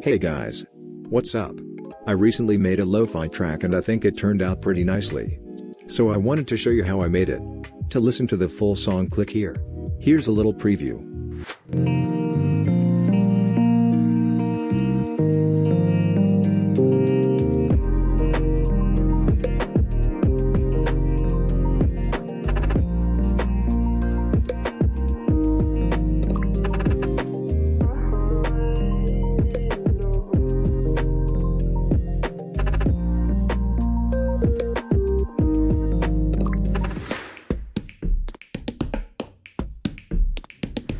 Hey guys. What's up? I recently made a lo-fi track and I think it turned out pretty nicely. So I wanted to show you how I made it. To listen to the full song, click here. Here's a little preview.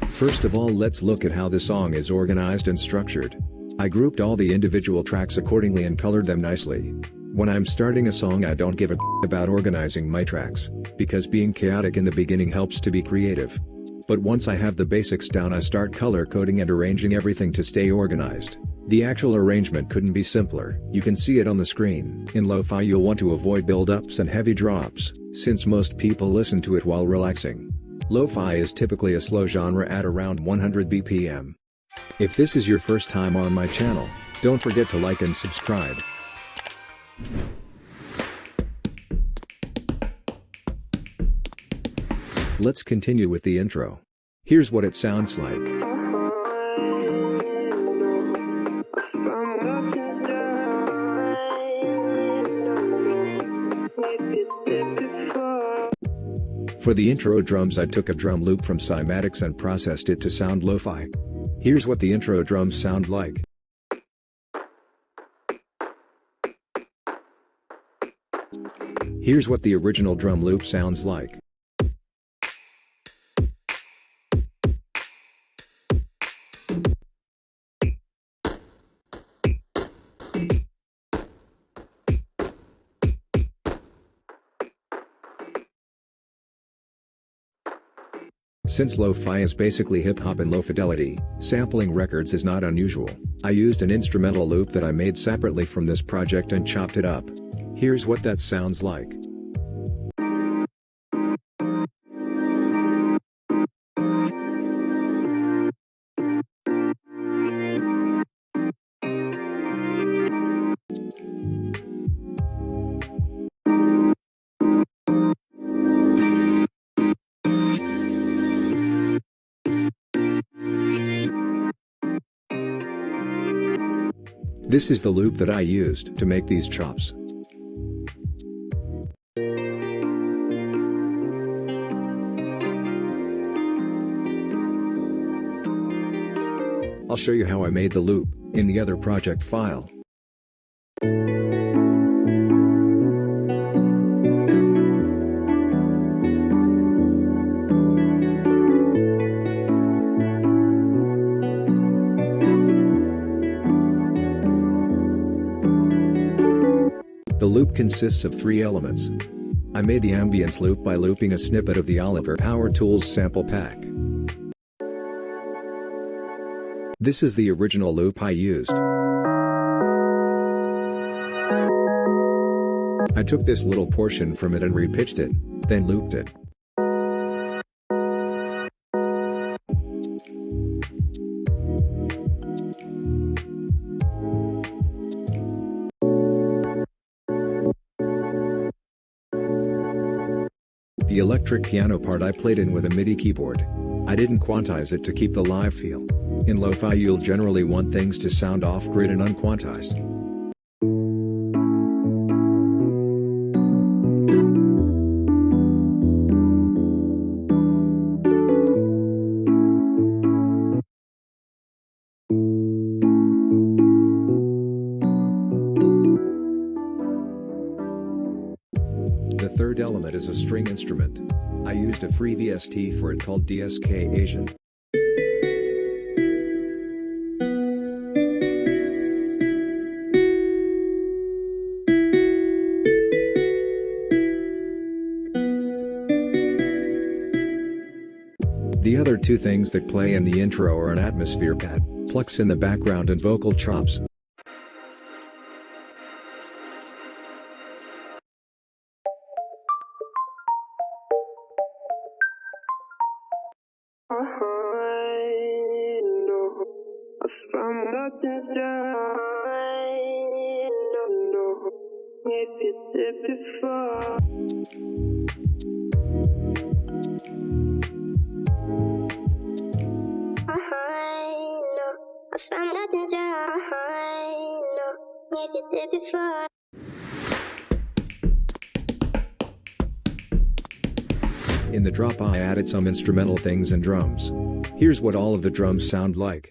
First of all, let's look at how the song is organized and structured. I grouped all the individual tracks accordingly and colored them nicely. When I'm starting a song, I don't give a about organizing my tracks, because being chaotic in the beginning helps to be creative. But once I have the basics down, I start color coding and arranging everything to stay organized. The actual arrangement couldn't be simpler. You can see it on the screen. In lo-fi, you'll want to avoid build-ups and heavy drops, since most people listen to it while relaxing. Lo-fi is typically a slow genre at around 100 BPM. If this is your first time on my channel, don't forget to like and subscribe. Let's continue with the intro. Here's what it sounds like. For the intro drums, I took a drum loop from Cymatics and processed it to sound lo-fi. Here's what the intro drums sound like. Here's what the original drum loop sounds like. Since lo-fi is basically hip-hop and low fidelity, sampling records is not unusual. I used an instrumental loop that I made separately from this project and chopped it up. Here's what that sounds like. This is the loop that I used to make these chops. I'll show you how I made the loop in the other project file. The loop consists of 3 elements. I made the ambience loop by looping a snippet of the Oliver Power Tools sample pack. This is the original loop I used. I took this little portion from it and repitched it, then looped it. The electric piano part I played in with a MIDI keyboard. I didn't quantize it to keep the live feel. In lo-fi, you'll generally want things to sound off-grid and unquantized. The third element is a string instrument. I used a free VST for it called DSK Asian. The other 2 things that play in the intro are an atmosphere pad, plucks in the background, and vocal chops. In the drop I added some instrumental things and drums. Here's what all of the drums sound like.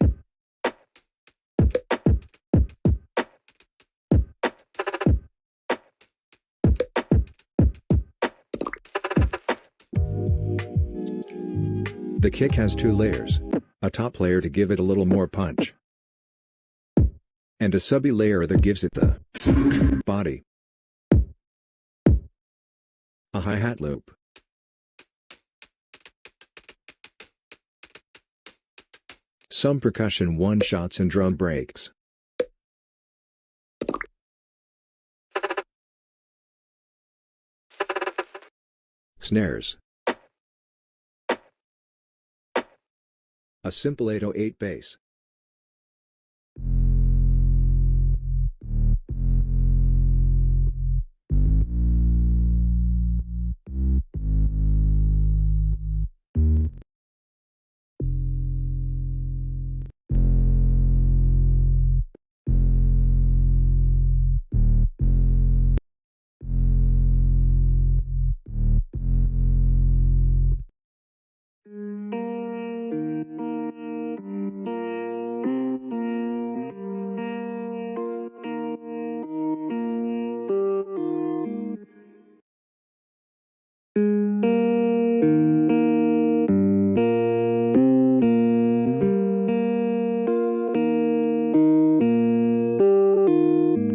The kick has two layers. A top layer to give it a little more punch. And a subby layer that gives it the body. A hi-hat loop. Some percussion one-shots and drum breaks. Snares. A simple 808 bass.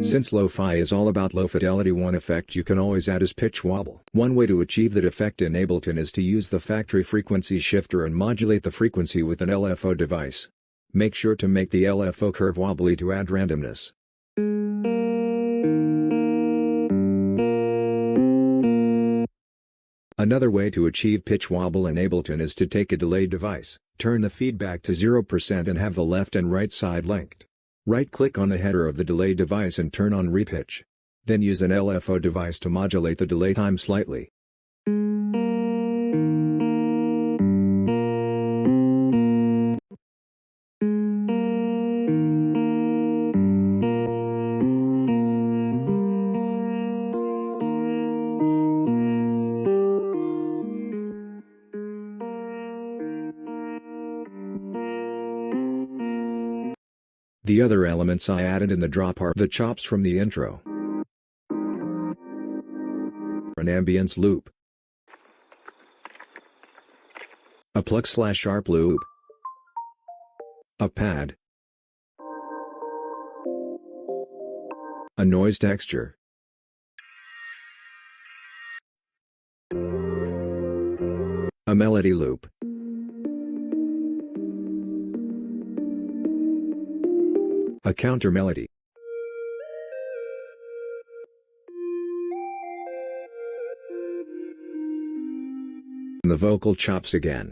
Since lo-fi is all about low fidelity, one effect you can always add is pitch wobble. One way to achieve that effect in Ableton is to use the factory frequency shifter and modulate the frequency with an LFO device. Make sure to make the LFO curve wobbly to add randomness. Another way to achieve pitch wobble in Ableton is to take a delay device, turn the feedback to 0% and have the left and right side linked. Right-click on the header of the delay device and turn on repitch. Then use an LFO device to modulate the delay time slightly. The other elements I added in the drop are the chops from the intro, an ambience loop, a plug/sharp loop, a pad, a noise texture, a melody loop, a counter melody, and the vocal chops again.